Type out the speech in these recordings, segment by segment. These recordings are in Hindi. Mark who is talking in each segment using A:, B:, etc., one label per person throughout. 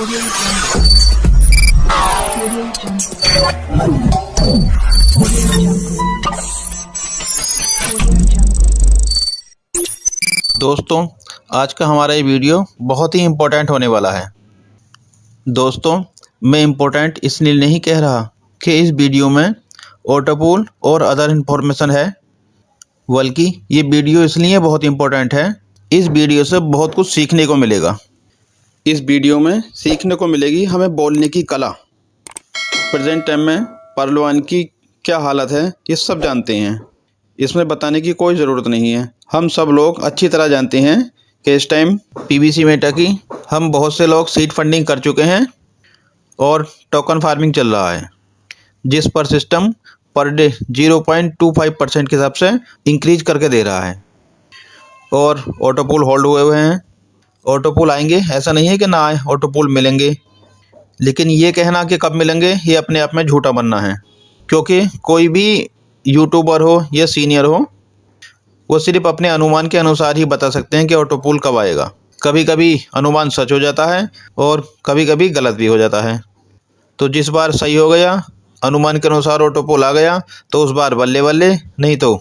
A: दोस्तों, आज का हमारा ये वीडियो बहुत ही इम्पोर्टेंट होने वाला है। दोस्तों, मैं इम्पोर्टेंट इसलिए नहीं कह रहा कि इस वीडियो में ऑटो पूल और अदर इन्फॉर्मेशन है, बल्कि ये वीडियो इसलिए बहुत इम्पोर्टेंट है, इस वीडियो से बहुत कुछ सीखने को मिलेगा। इस वीडियो में सीखने को मिलेगी हमें बोलने की कला। प्रेजेंट टाइम में पहलवान की क्या हालत है ये सब जानते हैं, इसमें बताने की कोई ज़रूरत नहीं है। हम सब लोग अच्छी तरह जानते हैं कि इस टाइम पीवीसी मेटा की हम बहुत से लोग सीड फंडिंग कर चुके हैं और टोकन फार्मिंग चल रहा है, जिस पर सिस्टम पर डे 0.25% के हिसाब से इंक्रीज करके दे रहा है और ऑटो पूल होल्ड हुए हैं। ऑटो पूल आएंगे ऐसा नहीं है कि ना आए, ऑटो पूल मिलेंगे, लेकिन ये कहना कि कब मिलेंगे ये अपने आप में झूठा बनना है, क्योंकि कोई भी यूट्यूबर हो या सीनियर हो वो सिर्फ अपने अनुमान के अनुसार ही बता सकते हैं कि ऑटो पूल कब आएगा। कभी कभी अनुमान सच हो जाता है और कभी कभी गलत भी हो जाता है। तो जिस बार सही हो गया, अनुमान के अनुसार ऑटो पूल आ गया, तो उस बार बल्ले बल्ले, नहीं तो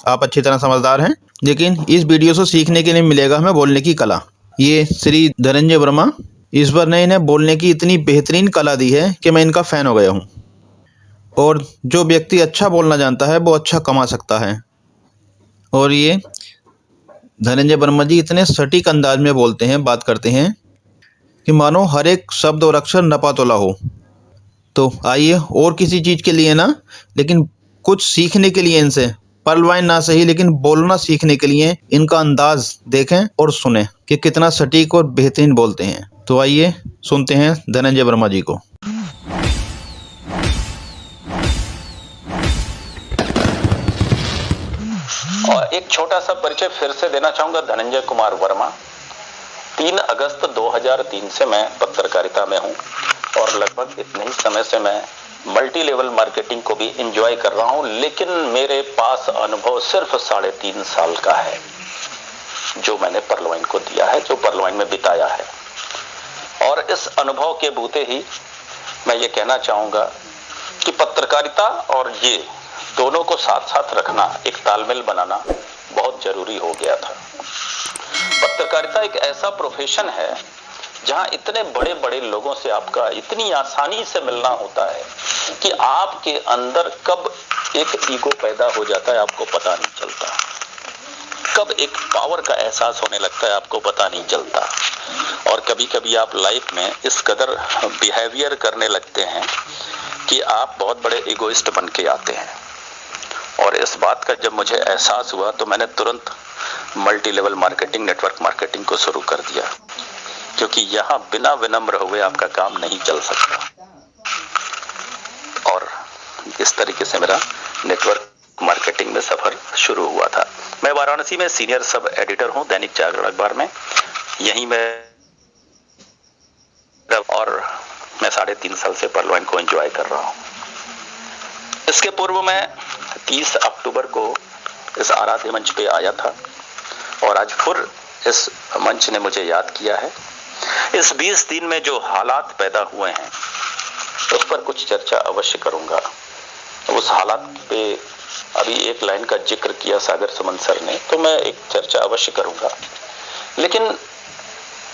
A: आप अच्छी तरह समझदार हैं। लेकिन इस वीडियो से सीखने के लिए मिलेगा हमें बोलने की कला। ये श्री धनंजय वर्मा, ईश्वर ने इन्हें बोलने की इतनी बेहतरीन कला दी है कि मैं इनका फ़ैन हो गया हूँ। और जो व्यक्ति अच्छा बोलना जानता है वो अच्छा कमा सकता है। और ये धनंजय वर्मा जी इतने सटीक अंदाज में बोलते हैं, बात करते हैं कि मानो हर एक शब्द और अक्षर नपा तोला हो। तो आइए, और किसी चीज़ के लिए ना, लेकिन कुछ सीखने के लिए इनसे, पलवाइन ना सही लेकिन बोलना सीखने के लिए इनका अंदाज देखें और सुने कि कितना सटीक और बेहतरीन बोलते हैं। तो आइए सुनते हैं धनंजय वर्मा जी को।
B: और एक छोटा सा परिचय फिर से देना चाहूंगा। धनंजय कुमार वर्मा, 3 अगस्त 2003 से मैं पत्रकारिता में हूं और लगभग इतने ही समय से मैं मल्टी लेवल मार्केटिंग को भी एंजॉय कर रहा हूं। लेकिन मेरे पास अनुभव सिर्फ 3.5 साल का है जो मैंने परलवाइन को दिया है, जो परलवाइन में बिताया है। और इस अनुभव के बूते ही मैं ये कहना चाहूंगा कि पत्रकारिता और ये दोनों को साथ साथ रखना, एक तालमेल बनाना बहुत जरूरी हो गया था। पत्रकारिता एक ऐसा प्रोफेशन है जहां इतने बड़े बड़े लोगों से आपका इतनी आसानी से मिलना होता है कि आपके अंदर कब एक ईगो पैदा हो जाता है आपको पता नहीं चलता, कब एक पावर का एहसास होने लगता है आपको पता नहीं चलता। और कभी कभी आप लाइफ में इस कदर बिहेवियर करने लगते हैं कि आप बहुत बड़े इगोइस्ट बन के आते हैं। और इस बात का जब मुझे एहसास हुआ तो मैंने तुरंत multi level marketing, network marketing को शुरू कर दिया, क्योंकि यहाँ बिना विनम्र हुए आपका काम नहीं चल सकता। और इस तरीके से मेरा नेटवर्क मार्केटिंग में सफर शुरू हुआ था। मैं वाराणसी में सीनियर सब एडिटर हूँ दैनिक जागरण अखबार में, यहीं मैं, और मैं 3.5 साल से परलवाइन को एंजॉय कर रहा हूँ। इसके पूर्व मैं 30 अक्टूबर को इस आराध्य मंच पे आया था और आज फिर इस मंच ने मुझे याद किया है। इस 20 दिन में जो हालात पैदा हुए हैं उस पर कुछ चर्चा अवश्य करूंगा। उस हालात पे अभी एक लाइन का जिक्र किया सागर सुमन सर ने, तो मैं एक चर्चा अवश्य करूंगा। लेकिन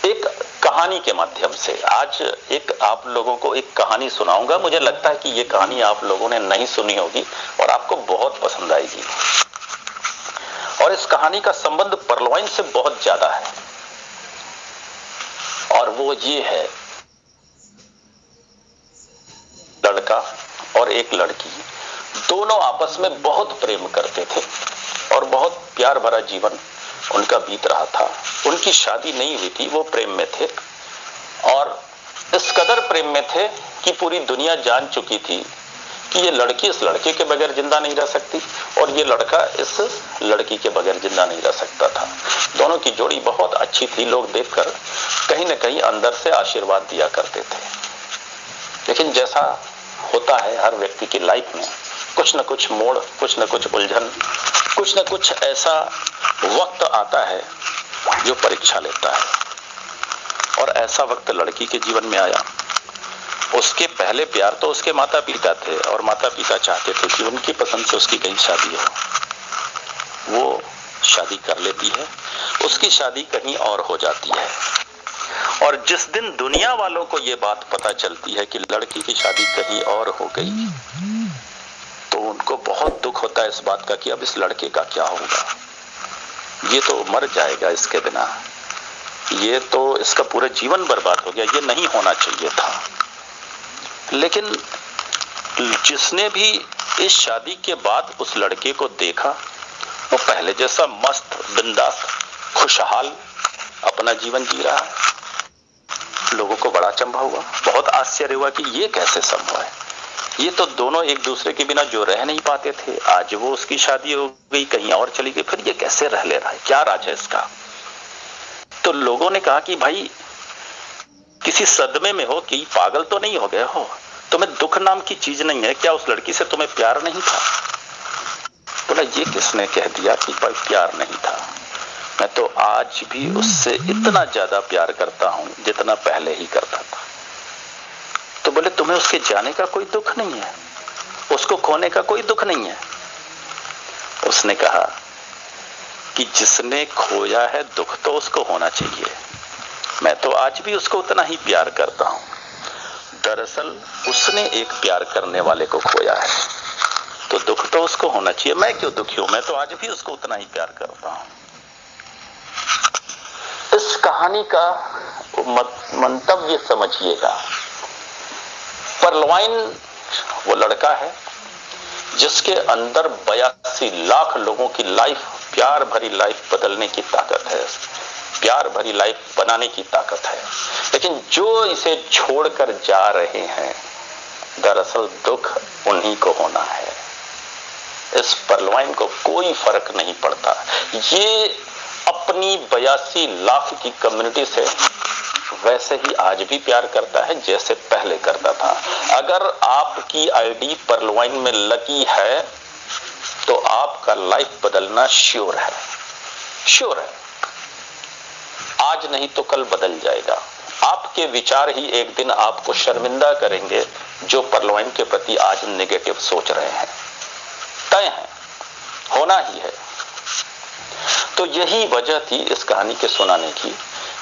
B: एक कहानी के माध्यम से आज एक आप लोगों को एक कहानी सुनाऊंगा। मुझे लगता है कि ये कहानी आप लोगों ने नहीं सुनी होगी और आपको बहुत पसंद आएगी। और इस कहानी का संबंध परलवाइन से बहुत ज्यादा है, और वो ये है, लड़का और एक लड़की दोनों आपस में बहुत प्रेम करते थे और बहुत प्यार भरा जीवन उनका बीत रहा था। उनकी शादी नहीं हुई थी, वो प्रेम में थे और इस कदर प्रेम में थे कि पूरी दुनिया जान चुकी थी कि ये लड़की इस लड़के के बगैर जिंदा नहीं रह सकती और ये लड़का इस लड़की के बगैर जिंदा नहीं रह सकता था। दोनों की जोड़ी बहुत अच्छी थी, लोग देखकर कहीं न कहीं अंदर से आशीर्वाद दिया करते थे। लेकिन जैसा होता है हर व्यक्ति की लाइफ में, कुछ न कुछ मोड़, कुछ न कुछ उलझन, कुछ न कुछ ऐसा वक्त आता है जो परीक्षा लेता है। और ऐसा वक्त लड़की के जीवन में आया। उसके पहले प्यार तो उसके माता पिता थे और माता पिता चाहते थे कि उनकी पसंद से उसकी कहीं शादी हो। वो शादी कर लेती है, उसकी शादी कहीं और हो जाती है। और जिस दिन दुनिया वालों को ये बात पता चलती है कि लड़की की शादी कहीं और हो गई, तो उनको बहुत दुख होता है इस बात का कि अब इस लड़के का क्या होगा। ये तो मर जाएगा इसके बिना, ये तो इसका पूरा जीवन बर्बाद हो गया, ये नहीं होना चाहिए था। लेकिन जिसने भी इस शादी के बाद उस लड़के को देखा, वो पहले जैसा मस्त, बिंदास, खुशहाल अपना जीवन जी रहा है। लोगों को बड़ा अचंभा हुआ, बहुत आश्चर्य हुआ कि ये कैसे संभव है। ये तो दोनों एक दूसरे के बिना जो रह नहीं पाते थे, आज वो उसकी शादी हो गई, कहीं और चली गई, फिर ये कैसे रह ले रहा है, क्या राज है इसका। तो लोगों ने कहा कि भाई किसी सदमे में हो कि पागल तो नहीं हो गए हो, तुम्हें दुख नाम की चीज नहीं है क्या, उस लड़की से तुम्हें प्यार नहीं था। बोला ये किसने कह दिया कि प्यार नहीं था, मैं तो आज भी उससे इतना ज्यादा प्यार करता हूं जितना पहले ही करता था। तो बोले तुम्हें उसके जाने का कोई दुख नहीं है, उसको खोने का कोई दुख नहीं है। उसने कहा कि जिसने खोया है दुख तो उसको होना चाहिए, मैं तो आज भी उसको उतना ही प्यार करता हूं। दरअसल उसने एक प्यार करने वाले को खोया है, तो दुख तो उसको होना चाहिए, मैं क्यों दुखी हूं, मैं तो आज भी उसको उतना ही प्यार करता हूं। इस कहानी का मंतव्य समझिएगा। परलवाइन वो लड़का है जिसके अंदर 82 लाख लोगों की लाइफ, प्यार भरी लाइफ बदलने की ताकत है, प्यार भरी लाइफ बनाने की ताकत है। लेकिन जो इसे छोड़कर जा रहे हैं, दरअसल दुख उन्हीं को होना है। इस परलवाइन को कोई फर्क नहीं पड़ता, ये अपनी 82 लाख की कम्युनिटी से वैसे ही आज भी प्यार करता है जैसे पहले करता था। अगर आपकी आईडी परलवाइन में लगी है तो आपका लाइफ बदलना श्योर है, श्योर है। आज नहीं तो कल बदल जाएगा। आपके विचार ही एक दिन आपको शर्मिंदा करेंगे जो परलवाइन के प्रति आज नेगेटिव सोच रहे हैं, तय है, होना ही है। तो यही वजह थी इस कहानी के सुनाने की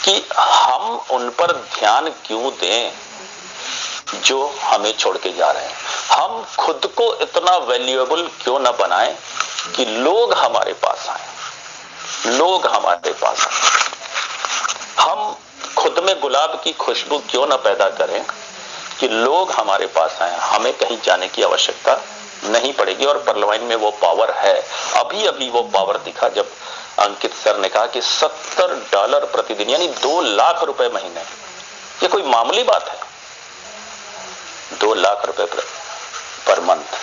B: कि हम उन पर ध्यान क्यों दें जो हमें छोड़ के जा रहे हैं। हम खुद को इतना वैल्यूएबल क्यों ना बनाएं कि लोग हमारे पास आए, लोग हमारे पास आए। हम खुद में गुलाब की खुशबू क्यों ना पैदा करें कि लोग हमारे पास आए, हमें कहीं जाने की आवश्यकता नहीं पड़ेगी। और परलवाइन में वो पावर है। अभी अभी वो पावर दिखा जब अंकित सर ने कहा कि $70 प्रतिदिन, यानी 2 लाख रुपए महीने। ये कोई मामूली बात है, 2 लाख रुपए पर मंथ,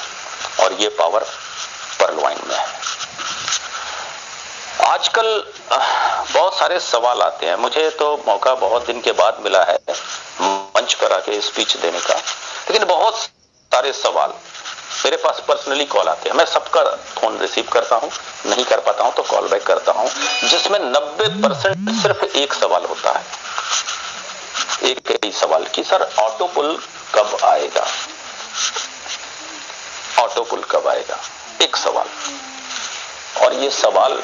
B: और ये पावर परलवाइन में है। आजकल बहुत सारे सवाल आते हैं, मुझे तो मौका बहुत दिन के बाद मिला है मंच पर आके स्पीच देने का, लेकिन बहुत सारे सवाल मेरे पास पर्सनली कॉल आते हैं। मैं सबका फोन रिसीव करता हूं, नहीं कर पाता हूं तो कॉल बैक करता हूं, जिसमें 90% सिर्फ एक सवाल होता है, एक ही सवाल कि सर ऑटो पुल कब आएगा, ऑटो पुल कब आएगा, एक सवाल। और ये सवाल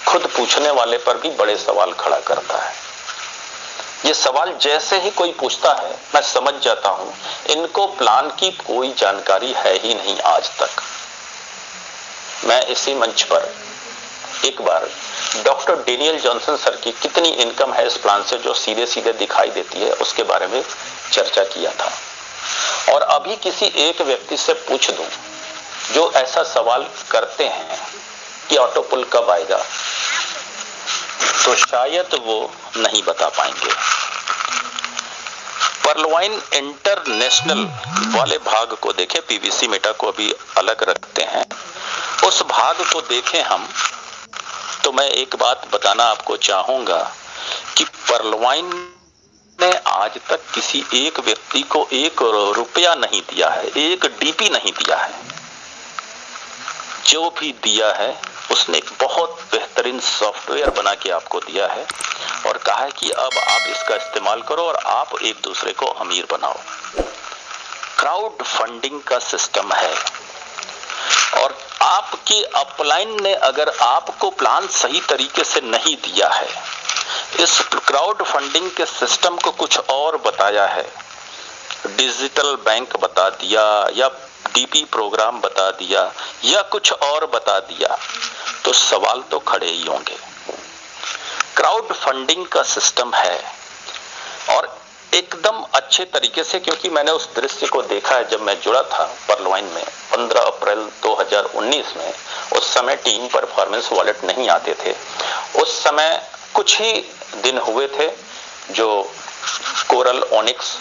B: खुद पूछने वाले पर भी बड़े सवाल खड़ा करता है। ये सवाल जैसे ही कोई पूछता है मैं समझ जाता हूं इनको प्लान की कोई जानकारी है ही नहीं आज तक। मैं इसी मंच पर एक बार डॉक्टर डेनियल जॉनसन सर की कितनी इनकम है इस प्लान से जो सीधे सीधे दिखाई देती है, उसके बारे में चर्चा किया था। और अभी किसी एक व्यक्ति से पूछ दूं जो ऐसा सवाल करते हैं कि ऑटो पुल कब आएगा, तो शायद वो नहीं बता पाएंगे। परलवाइन इंटरनेशनल वाले भाग को देखें, पीवीसी मेटा को अभी अलग रखते हैं, उस भाग को देखें हम, तो मैं एक बात बताना आपको चाहूंगा कि परलवाइन ने आज तक किसी एक व्यक्ति को 1 रुपया नहीं दिया है, 1 डीपी नहीं दिया है। जो भी दिया है उसने एक बहुत बेहतरीन सॉफ्टवेयर बना के आपको दिया है और कहा है कि अब आप इसका इस्तेमाल करो और आप एक दूसरे को अमीर बनाओ। क्राउड फंडिंग का सिस्टम है और आपकी अपलाइन ने अगर आपको प्लान सही तरीके से नहीं दिया है, इस क्राउड फंडिंग के सिस्टम को कुछ और बताया है, डिजिटल बैंक बता दिया या डीपी प्रोग्राम बता दिया या कुछ और बता दिया, तो सवाल तो खड़े ही होंगे। क्राउड फंडिंग का सिस्टम है और एकदम अच्छे तरीके से, क्योंकि मैंने उस दृश्य को देखा है जब मैं जुड़ा था पर्लवाइन में 15 अप्रैल 2019 में। उस समय टीम परफॉर्मेंस वॉलेट नहीं आते थे, उस समय कुछ ही दिन हुए थे जो coral, onyx,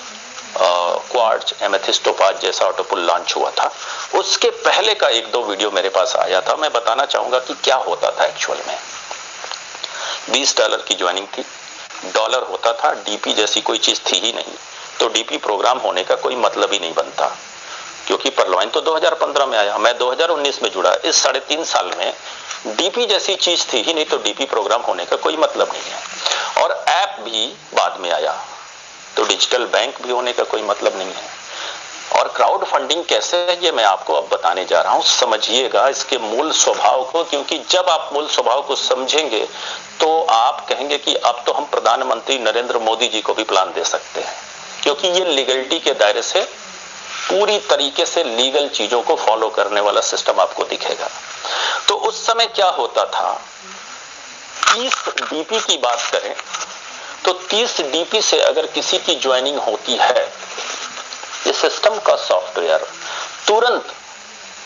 B: quartz, amethyst, topaz जैसा ऑटोपुल लॉन्च हुआ था। उसके पहले का एक दो वीडियो मेरे पास आया था, मैं बताना चाहूंगा कि क्या होता था एक्चुअल में। $20 की ज्वाइनिंग थी, डॉलर होता था, डीपी जैसी कोई चीज थी ही नहीं, तो डीपी प्रोग्राम होने का कोई मतलब ही नहीं बनता, क्योंकि परलवाइन तो 2015 में आया, मैं 2019 में जुड़ा। इस 3.5 साल में डीपी जैसी चीज थी ही नहीं, तो डीपी प्रोग्राम होने का कोई मतलब नहीं है। और ऐप भी बाद में आया, तो डिजिटल बैंक भी होने का कोई मतलब नहीं है। और क्राउड फंडिंग कैसे है ये मैं आपको अब बताने जा रहा हूं। समझिएगा इसके मूल स्वभाव को, क्योंकि जब आप मूल स्वभाव को समझेंगे तो आप कहेंगे कि अब तो हम प्रधानमंत्री नरेंद्र मोदी जी को भी प्लान दे सकते हैं, क्योंकि ये लीगलिटी के दायरे से पूरी तरीके से लीगल चीजों को फॉलो करने वाला सिस्टम आपको दिखेगा। तो उस समय क्या होता था, 30 डीपी की बात करें तो 30 डीपी से अगर किसी की ज्वाइनिंग होती है, ये सिस्टम का सॉफ्टवेयर तुरंत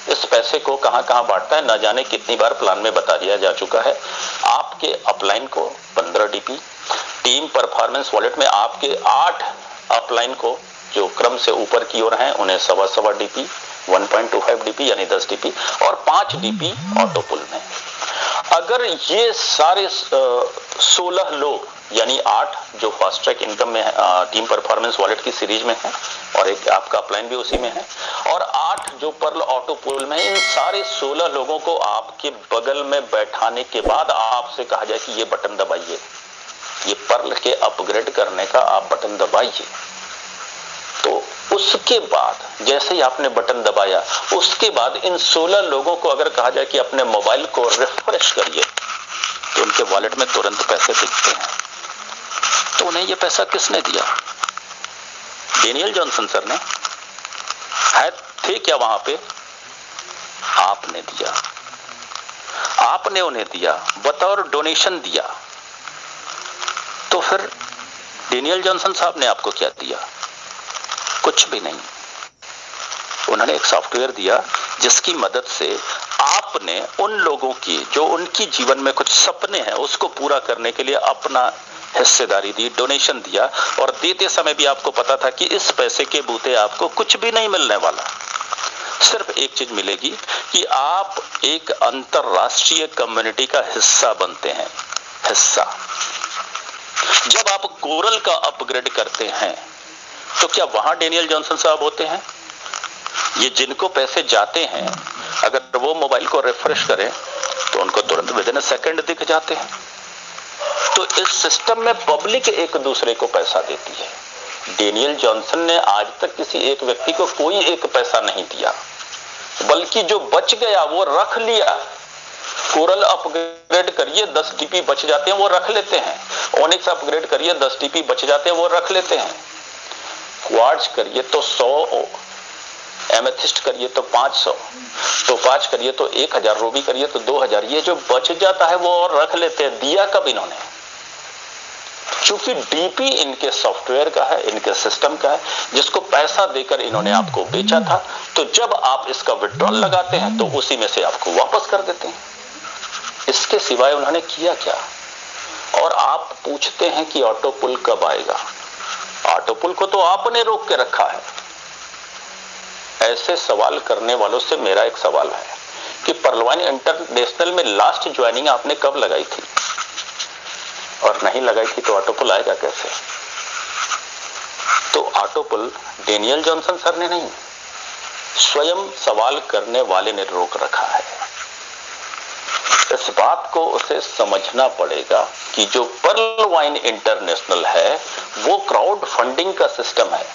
B: इस पैसे को कहां-कहां बांटता है, न जाने कितनी बार प्लान में बता दिया जा चुका है। आपके अपलाइन को 15 डीपी, टीम परफॉर्मेंस वॉलेट में आपके 8 अपलाइन को जो क्रम से ऊपर की ओर हैं उन्हें 1.25 डीपी, 1.25 डीपी यानी 10 डीपी और 5 डीपी ऑटोपुल में। अगर ये सारे 16 लोग यानी 8 जो फास्ट ट्रैक इनकम में टीम परफॉर्मेंस वॉलेट की सीरीज में है और एक आपका अपलाइन भी उसी में है, और 8 जो पर्ल ऑटो पूल में, इन सारे 16 लोगों को आपके बगल में बैठाने के बाद आपसे कहा जाए कि ये बटन दबाइए, ये पर्ल के अपग्रेड करने का आप बटन दबाइए, तो उसके बाद जैसे ही आपने बटन दबाया उसके बाद इन 16 लोगों को अगर कहा जाए कि अपने मोबाइल को रिफ्रेश करिए तो उनके वॉलेट में तुरंत पैसे दिखते हैं। तो उन्हें ये पैसा किसने दिया? डेनियल जॉनसन सर ने है, थे क्या वहां पे? आपने दिया, आपने उन्हें दिया, बतौर डोनेशन दिया। तो फिर डेनियल जॉनसन साहब ने आपको क्या दिया? कुछ भी नहीं। उन्होंने एक सॉफ्टवेयर दिया जिसकी मदद से आपने उन लोगों की जो उनकी जीवन में कुछ सपने हैं उसको पूरा करने के लिए अपना हिस्सेदारी दी, डोनेशन दिया, और देते समय भी आपको पता था कि इस पैसे के बूते आपको कुछ भी नहीं मिलने वाला। सिर्फ एक चीज मिलेगी कि आप एक अंतरराष्ट्रीय कम्युनिटी का हिस्सा बनते हैं। हिस्सा जब आप कोरल का अपग्रेड करते हैं तो क्या वहां डेनियल जॉनसन साहब होते हैं? ये जिनको पैसे जाते हैं अगर वो मोबाइल को रिफ्रेश करें तो उनको तुरंत विदिन सेकंड दिख जाते हैं। तो इस सिस्टम में पब्लिक एक दूसरे को पैसा देती है। डेनियल जॉनसन ने आज तक किसी एक व्यक्ति को कोई एक पैसा नहीं दिया, बल्कि जो बच गया वो रख लिया। कोरल अपग्रेड करिए 10 डीपी बच जाते हैं, वो रख लेते हैं। ओनिक्स अपग्रेड करिए 10 डीपी बच जाते हैं, वो रख लेते हैं। क्वार्ट्ज करिए तो 100, एमेथिस्ट करिए तो 500, टोपाज करिए तो 1000, रूबी करिए तो 2000। ये जो बच जाता है वो और रख लेते हैं। दिया कब इन्होंने? क्योंकि डीपी इनके सॉफ्टवेयर का है, इनके सिस्टम का है, जिसको पैसा देकर इन्होंने आपको बेचा था। तो जब आप इसका विड्रॉल लगाते हैं तो उसी में से आपको वापस कर देते हैं। इसके सिवाय उन्होंने किया क्या? और आप पूछते हैं कि ऑटोपुल कब आएगा? ऑटोपुल को तो आपने रोक के रखा है। ऐसे सवाल करने वालों से मेरा एक सवाल है कि पर्लवाइन इंटरनेशनल में लास्ट ज्वाइनिंग आपने कब लगाई थी? और नहीं लगाई थी तो ऑटोपुल आएगा कैसे? तो ऑटोपुल डेनियल जॉनसन सर ने नहीं, स्वयं सवाल करने वाले ने रोक रखा है। इस बात को उसे समझना पड़ेगा कि जो पर्ल वाइन इंटरनेशनल है वो क्राउड फंडिंग का सिस्टम है।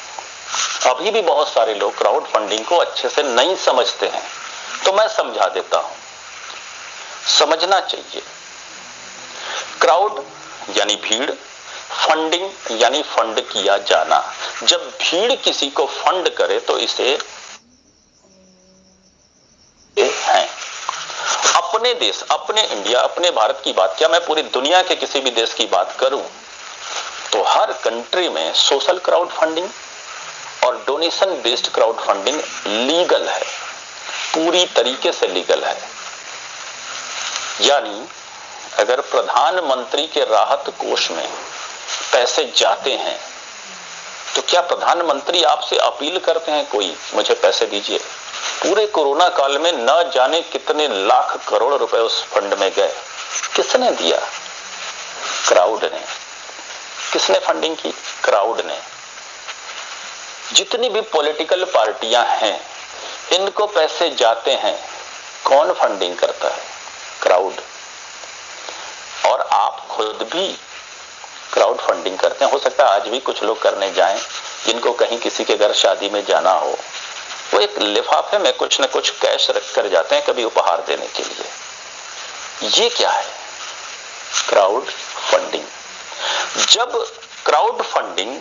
B: अभी भी बहुत सारे लोग क्राउड फंडिंग को अच्छे से नहीं समझते हैं, तो मैं समझा देता हूं। समझना चाहिए, क्राउड यानी भीड़, फंडिंग यानी फंड किया जाना। जब भीड़ किसी को फंड करे तो इसे है। अपने देश, अपने इंडिया, अपने भारत की बात क्या, मैं पूरी दुनिया के किसी भी देश की बात करूं तो हर कंट्री में सोशल क्राउड फंडिंग और donation based crowd funding legal है, पूरी तरीके से लीगल है। यानी अगर प्रधानमंत्री के राहत कोष में पैसे जाते हैं तो क्या प्रधानमंत्री आपसे अपील करते हैं कोई मुझे पैसे दीजिए? पूरे कोरोना काल में न जाने कितने लाख करोड़ रुपए उस फंड में गए, किसने दिया? क्राउड ने। किसने फंडिंग की? क्राउड ने। जितनी भी पॉलिटिकल पार्टियां हैं इनको पैसे जाते हैं, कौन फंडिंग करता है? क्राउड। और आप खुद भी क्राउड फंडिंग करते हैं। हो सकता है आज भी कुछ लोग करने जाएं, जिनको कहीं किसी के घर शादी में जाना हो, वो एक लिफाफे में कुछ न कुछ कैश रख कर जाते हैं कभी उपहार देने के लिए। ये क्या है? Crowd funding. जब क्राउड फंडिंग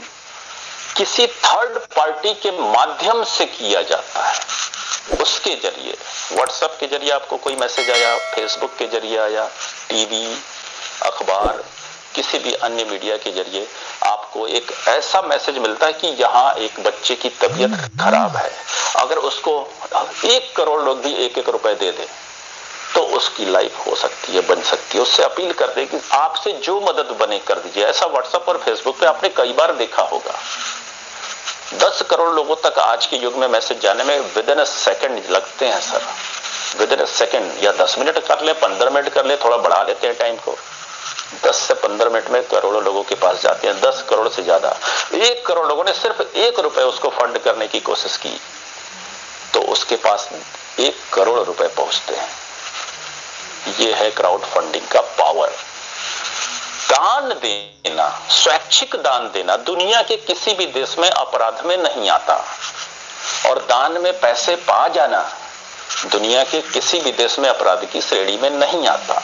B: किसी थर्ड पार्टी के माध्यम से किया जाता है, उसके जरिए, व्हाट्सएप के जरिए आपको कोई मैसेज आया, फेसबुक के जरिए आया, टीवी, अखबार, किसी भी अन्य मीडिया के जरिए आपको एक ऐसा मैसेज मिलता है कि यहाँ एक बच्चे की तबीयत खराब है, अगर उसको 1 करोड़ लोग भी 1-1 रुपए दे दें तो उसकी लाइफ हो सकती है, बन सकती है। उससे अपील कर दे कि आपसे जो मदद बने कर दीजिए। ऐसा व्हाट्सएप और फेसबुक पे आपने कई बार देखा होगा। 10 करोड़ लोगों तक आज के युग में मैसेज जाने में विदिन अ सेकंड लगते हैं सर। विदिन अ सेकंड, या 10 मिनट कर ले, 15 मिनट कर ले, थोड़ा बढ़ा लेते हैं टाइम को। 10 से 15 मिनट में करोड़ों लोगों के पास जाते हैं, 10 करोड़ से ज्यादा। 1 करोड़ लोगों ने सिर्फ 1 रुपए उसको फंड करने की कोशिश की तो उसके पास 1 करोड़ रुपए पहुंचते हैं। ये है क्राउड फंडिंग का पावर। दान देना, स्वैच्छिक दान देना दुनिया के किसी भी देश में अपराध में नहीं आता, और दान में पैसे पा जाना दुनिया के किसी भी देश में अपराध की श्रेणी में नहीं आता।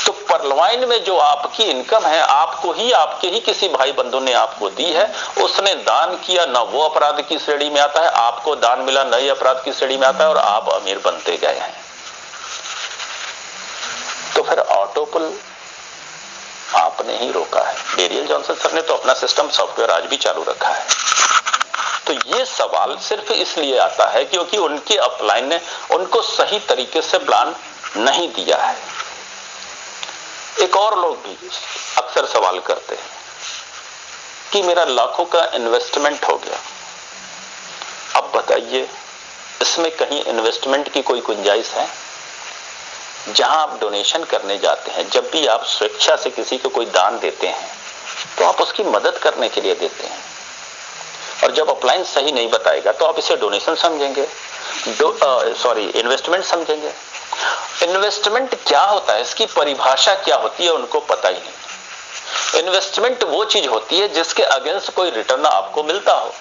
B: तो पर्लवाइन में जो आपकी इनकम है, आपको ही, आपके ही किसी भाई बंधु ने आपको दी है, उसने दान किया, ना वो अपराध की श्रेणी में आता है, आपको दान मिला, नए अपराध की श्रेणी में आता है, और आप अमीर बनते गए हैं। तो फिर ऑटोपुल आपने ही रोका है। डेरियल जॉनसन सर ने तो अपना सिस्टम सॉफ्टवेयर आज भी चालू रखा है। तो ये सवाल सिर्फ इसलिए आता है क्योंकि उनके अपलाइन ने उनको सही तरीके से प्लान नहीं दिया है। एक और लोग भी अक्सर सवाल करते हैं कि मेरा लाखों का इन्वेस्टमेंट हो गया, अब बताइए इसमें कहीं इन्वेस्टमेंट की कोई गुंजाइश है? जहां आप डोनेशन करने जाते हैं, जब भी आप स्वेच्छा से किसी को कोई दान देते हैं तो आप उसकी मदद करने के लिए देते हैं, और जब अपलाइन सही नहीं बताएगा तो आप इसे डोनेशन समझेंगे, इन्वेस्टमेंट समझेंगे। इन्वेस्टमेंट क्या होता है, इसकी परिभाषा क्या होती है, उनको पता ही नहीं। इन्वेस्टमेंट वो चीज होती है जिसके अगेंस्ट कोई रिटर्न आपको मिलता हो।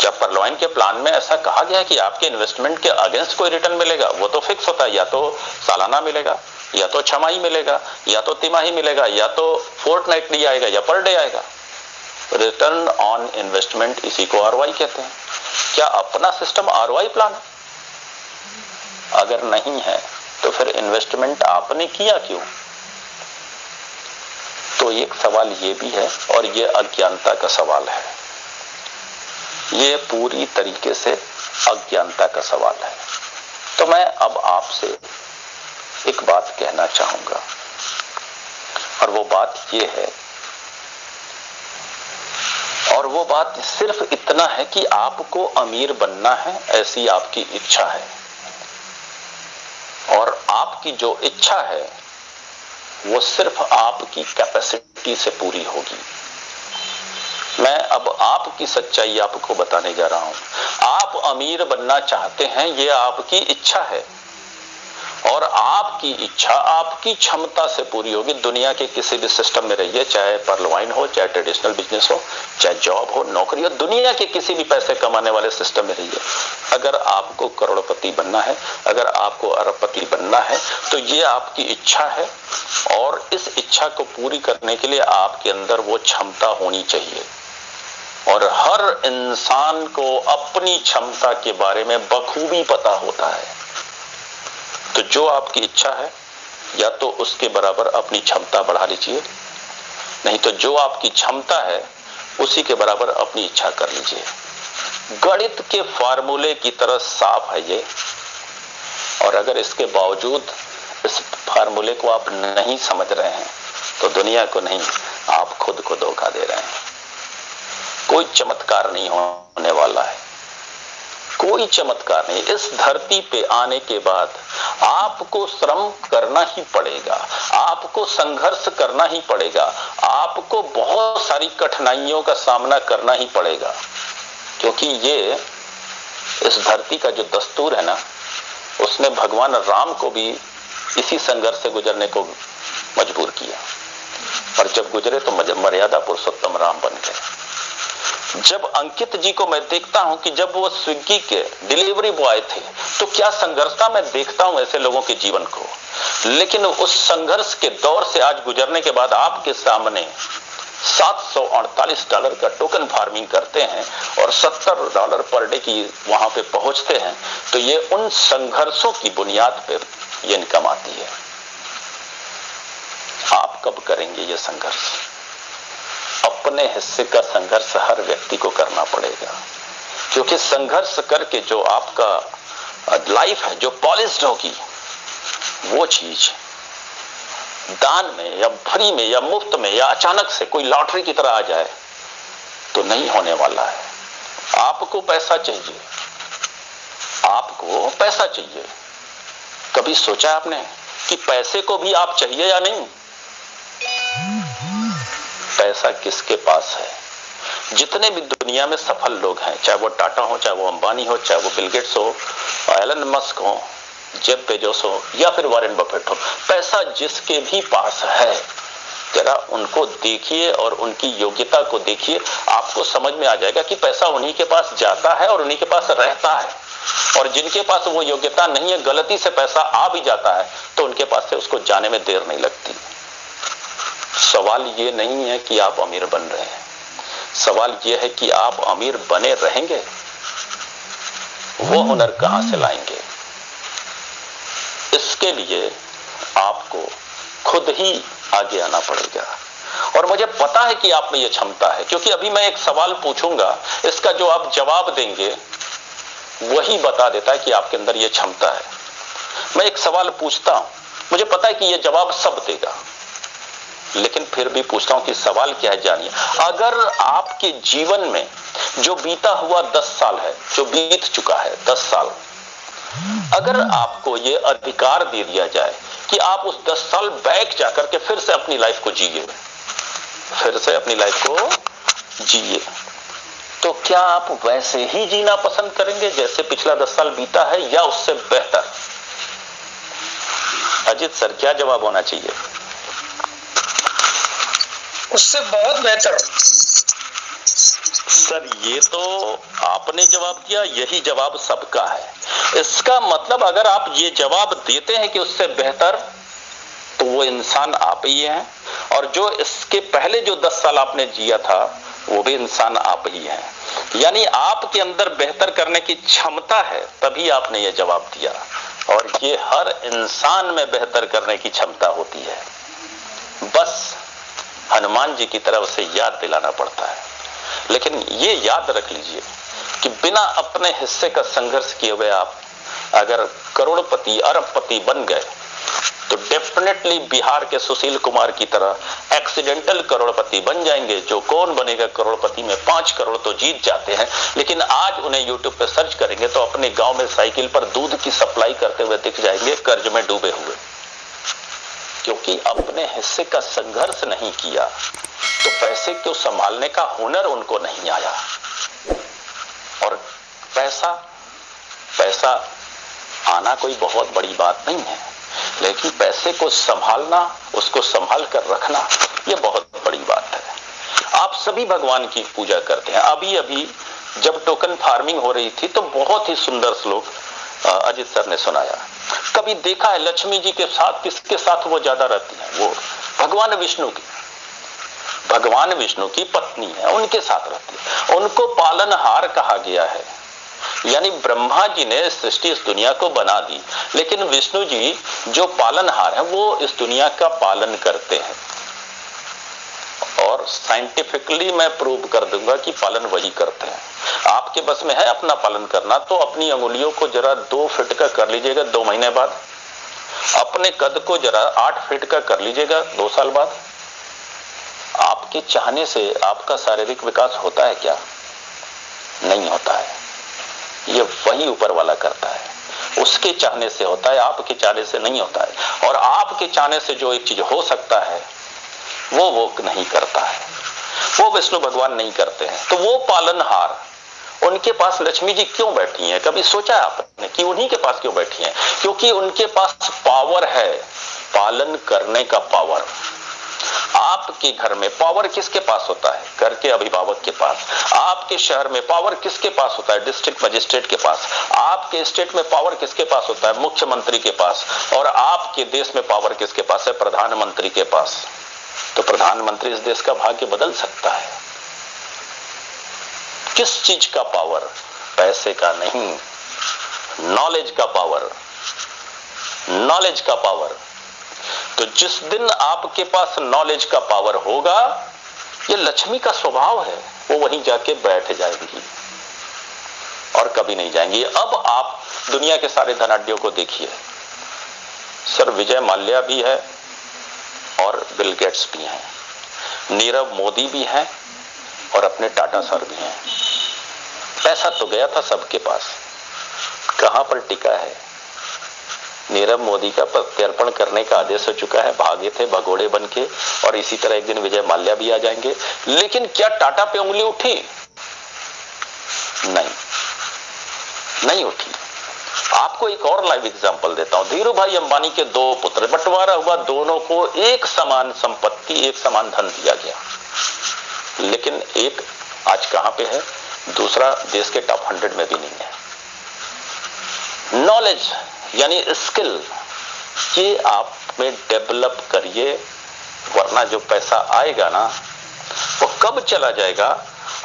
B: जब पर्लवाइन के प्लान में ऐसा कहा गया है कि आपके इन्वेस्टमेंट के अगेंस्ट कोई रिटर्न मिलेगा, वो तो फिक्स होता है, या तो सालाना मिलेगा, या तो छमाही मिलेगा, या तो तिमाही मिलेगा, या तो फोर्टनाइटली आएगा, या पर डे आएगा। रिटर्न ऑन इन्वेस्टमेंट, इसी को आरओआई कहते हैं। क्या अपना सिस्टम आरओआई प्लान है? अगर नहीं है तो फिर इन्वेस्टमेंट आपने किया क्यों? तो एक सवाल ये भी है, और ये अज्ञानता का सवाल है। ये पूरी तरीके से अज्ञानता का सवाल है। तो मैं अब आपसे एक बात कहना चाहूंगा, और वो बात ये है, और वो बात सिर्फ इतना है कि आपको अमीर बनना है, ऐसी आपकी इच्छा है, और आपकी जो इच्छा है वो सिर्फ आपकी कैपेसिटी से पूरी होगी। मैं अब आपकी सच्चाई आपको बताने जा रहा हूं। आप अमीर बनना चाहते हैं, ये आपकी इच्छा है, और आपकी इच्छा आपकी क्षमता से पूरी होगी। दुनिया के किसी भी सिस्टम में रहिए, चाहे पर्लवाइन हो, चाहे ट्रेडिशनल बिजनेस हो, चाहे जॉब हो, नौकरी हो, दुनिया के किसी भी पैसे कमाने वाले सिस्टम में रहिए, अगर आपको करोड़पति बनना है, अगर आपको अरबपति बनना है, तो ये आपकी इच्छा है और इस इच्छा को पूरी करने के लिए आपके अंदर वो क्षमता होनी चाहिए। और हर इंसान को अपनी क्षमता के बारे में बखूबी पता होता है। तो जो आपकी इच्छा है, या तो उसके बराबर अपनी क्षमता बढ़ा लीजिए, नहीं तो जो आपकी क्षमता है उसी के बराबर अपनी इच्छा कर लीजिए। गणित के फार्मूले की तरह साफ है ये। और अगर इसके बावजूद इस फार्मूले को आप नहीं समझ रहे हैं तो दुनिया को नहीं, आप खुद को धोखा दे रहे हैं। कोई चमत्कार नहीं होने वाला है, कोई चमत्कार नहीं। इस धरती पे आने के बाद आपको श्रम करना ही पड़ेगा, आपको संघर्ष करना ही पड़ेगा, आपको बहुत सारी कठिनाइयों का सामना करना ही पड़ेगा, क्योंकि ये इस धरती का जो दस्तूर है ना, उसने भगवान राम को भी इसी संघर्ष से गुजरने को मजबूर किया। और जब गुजरे तो मर्यादा पुरुषोत्तम राम बन गए। जब अंकित जी को मैं देखता हूं कि जब वो स्विग्गी के डिलीवरी बॉय थे, तो क्या संघर्ष था। मैं देखता हूं ऐसे लोगों के जीवन को, लेकिन उस संघर्ष के दौर से आज गुजरने के बाद आपके सामने $748 का टोकन फार्मिंग करते हैं और $70 पर डे की वहां पे पहुंचते हैं, तो ये उन संघर्षों की बुनियाद पे ये इनकम आती है। आप कब करेंगे ये संघर्ष? अपने हिस्से का संघर्ष हर व्यक्ति को करना पड़ेगा, क्योंकि संघर्ष करके जो आपका लाइफ है जो पॉलिश्ड होगी, वो चीज दान में या फ्री में या मुफ्त में या अचानक से कोई लॉटरी की तरह आ जाए तो नहीं होने वाला है। आपको पैसा चाहिए, आपको पैसा चाहिए। कभी सोचा आपने कि पैसे को भी आप चाहिए या नहीं? पैसा किसके पास है? जितने भी दुनिया में सफल लोग हैं, चाहे वो टाटा हो, चाहे वो अंबानी हो, चाहे वो बिल गेट्स हो, एलन मस्क हो, जेफ बेजोस हो, या फिर वॉरेन बफेट हो, पैसा जिसके भी पास है, जरा उनको देखिए और उनकी योग्यता को देखिए, आपको समझ में आ जाएगा कि पैसा उन्हीं के पास जाता है और उन्हीं के पास रहता है। और जिनके पास वो योग्यता नहीं है, गलती से पैसा आ भी जाता है, तो उनके पास से उसको जाने में देर नहीं लगती। सवाल ये नहीं है कि आप अमीर बन रहे हैं, सवाल ये है कि आप अमीर बने रहेंगे। वो हुनर कहां से लाएंगे? इसके लिए आपको खुद ही आगे आना पड़ेगा। और मुझे पता है कि आप में यह क्षमता है, क्योंकि अभी मैं एक सवाल पूछूंगा, इसका जो आप जवाब देंगे वही बता देता है कि आपके अंदर यह क्षमता है। मैं एक सवाल पूछता हूं, मुझे पता है कि यह जवाब सब देगा, लेकिन फिर भी पूछता हूं कि सवाल क्या है, जानिए। अगर आपके जीवन में जो बीता हुआ 10 साल है, जो बीत चुका है 10 साल, अगर आपको ये अधिकार दे दिया जाए कि आप उस 10 साल बैक जाकर के फिर से अपनी लाइफ को जिए, फिर से अपनी लाइफ को जिए, तो क्या आप वैसे ही जीना पसंद करेंगे जैसे पिछला 10 साल बीता है, या उससे बेहतर? अजीत सर, क्या जवाब होना चाहिए?
C: उससे बहुत बेहतर।
B: सर, ये तो आपने जवाब दिया, यही जवाब सबका है। इसका मतलब अगर आप ये जवाब देते हैं कि उससे बेहतर, तो वो इंसान आप ही हैं, और जो इसके पहले जो 10 साल आपने जिया था वो भी इंसान आप ही हैं। यानी आपके अंदर बेहतर करने की क्षमता है, तभी आपने ये जवाब दिया। और ये हर इंसान में बेहतर करने की क्षमता होती है, बस हनुमान जी की तरफ से याद दिलाना पड़ता है। लेकिन ये याद रख लीजिए कि बिना अपने हिस्से का संघर्ष किए हुए आप अगर करोड़पति अरबपति बन गए, तो डेफिनेटली बिहार के सुशील कुमार की तरह एक्सीडेंटल करोड़पति बन जाएंगे। जो कौन बनेगा करोड़पति में 5 करोड़ तो जीत जाते हैं, लेकिन आज उन्हें यूट्यूब पे सर्च करेंगे तो अपने गांव में साइकिल पर दूध की सप्लाई करते हुए दिख जाएंगे, कर्ज में डूबे हुए, क्योंकि अपने हिस्से का संघर्ष नहीं किया। तो पैसे को संभालने का हुनर उनको नहीं आया। और पैसा आना कोई बहुत बड़ी बात नहीं है। लेकिन पैसे को संभालना, उसको संभाल कर रखना, ये बहुत बड़ी बात है। आप सभी भगवान की पूजा करते हैं। अभी अभी जब टोकन फार्मिंग हो रही थी तो बहुत ही सुंदर श्लोक अजित सर ने सुनाया। कभी देखा है लक्ष्मी जी के साथ किसके साथ वो ज्यादा रहती है? वो भगवान विष्णु की पत्नी है, उनके साथ रहती है। उनको पालनहार कहा गया है। यानी ब्रह्मा जी ने सृष्टि इस दुनिया को बना दी, लेकिन विष्णु जी जो पालनहार है वो इस दुनिया का पालन करते हैं। और साइंटिफिकली मैं प्रूव कर दूंगा कि पालन वही करते हैं। आपके बस में है अपना पालन करना, तो अपनी अंगुलियों को जरा 2 फीट का कर लीजिएगा 2 महीने बाद। अपने कद को जरा 8 फीट का कर लीजिएगा 2 साल बाद। आपके चाहने से आपका शारीरिक विकास होता है क्या? नहीं होता है। ये वही ऊपर वाला करता है। उसके चाहने से होता है, आपके चाहने से नहीं होता है। और आपके चाहने से जो एक चीज हो सकता है वो नहीं करता है, वो विष्णु भगवान नहीं करते हैं। तो वो पालनहार, उनके पास लक्ष्मी जी क्यों बैठी हैं? कभी सोचा है आपने कि उन्हीं के पास क्यों बैठी हैं? क्योंकि उनके पास पावर है, पालन करने का पावर। आपके घर में पावर किसके पास होता है? घर के अभिभावक के पास। आपके शहर में पावर किसके पास होता है? डिस्ट्रिक्ट मजिस्ट्रेट के पास। आपके स्टेट में पावर किसके पास होता है? मुख्यमंत्री के पास। और आपके देश में पावर किसके पास है? प्रधानमंत्री के पास। तो प्रधानमंत्री इस देश का भाग्य बदल सकता है। किस चीज का पावर? पैसे का नहीं, नॉलेज का पावर। नॉलेज का पावर। तो जिस दिन आपके पास नॉलेज का पावर होगा, ये लक्ष्मी का स्वभाव है, वो वहीं जाके बैठ जाएंगी और कभी नहीं जाएंगी। अब आप दुनिया के सारे धनाढ्यों को देखिए। सर विजय माल्या भी है और बिल गेट्स भी हैं, नीरव मोदी भी हैं और अपने टाटा सर भी हैं। पैसा तो गया था सबके पास, कहां पर टिका है? नीरव मोदी का प्रत्यर्पण करने का आदेश हो चुका है, भागे थे भगोड़े बन के, और इसी तरह एक दिन विजय माल्या भी आ जाएंगे। लेकिन क्या टाटा पे उंगली उठी? नहीं उठी। आपको एक और लाइव एग्जांपल देता हूं। धीरू भाई अंबानी के 2 पुत्र, बंटवारा हुआ, दोनों को एक समान संपत्ति, एक समान धन दिया गया, लेकिन एक आज कहां पे है, दूसरा देश के टॉप 100 में भी नहीं है। नॉलेज यानी स्किल, ये आप में डेवलप करिए, वरना जो पैसा आएगा ना, वो कब चला जाएगा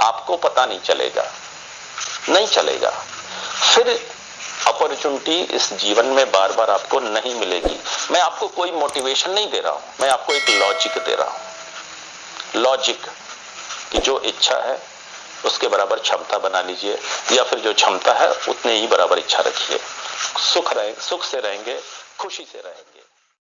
B: आपको पता नहीं चलेगा। फिर अपॉर्चुनिटी इस जीवन में बार बार आपको नहीं मिलेगी। मैं आपको कोई मोटिवेशन नहीं दे रहा हूं, मैं आपको एक लॉजिक दे रहा हूं। लॉजिक कि जो इच्छा है उसके बराबर क्षमता बना लीजिए, या फिर जो क्षमता है उतने ही बराबर इच्छा रखिए। सुख से रहेंगे, खुशी से रहेंगे।